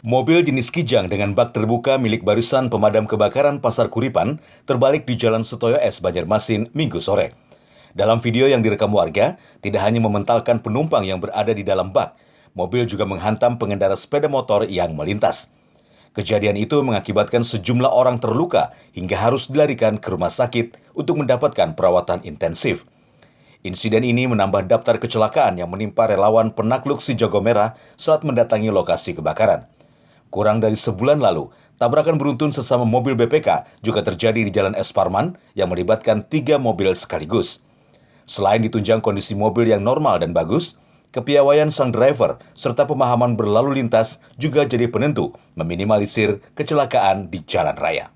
Mobil jenis Kijang dengan bak terbuka milik Barisan Pemadam Kebakaran Pasar Kuripan terbalik di Jalan Sutoyo S, Banjarmasin, Minggu sore. Dalam video yang direkam warga, tidak hanya mementalkan penumpang yang berada di dalam bak, mobil juga menghantam pengendara sepeda motor yang melintas. Kejadian itu mengakibatkan sejumlah orang terluka hingga harus dilarikan ke rumah sakit untuk mendapatkan perawatan intensif. Insiden ini menambah daftar kecelakaan yang menimpa relawan penakluk si Jago Merah saat mendatangi lokasi kebakaran. Kurang dari sebulan lalu, tabrakan beruntun sesama mobil BPK juga terjadi di Jalan S. Parman yang melibatkan 3 mobil sekaligus. Selain ditunjang kondisi mobil yang normal dan bagus, kepiawaian sang driver serta pemahaman berlalu lintas juga jadi penentu meminimalisir kecelakaan di jalan raya.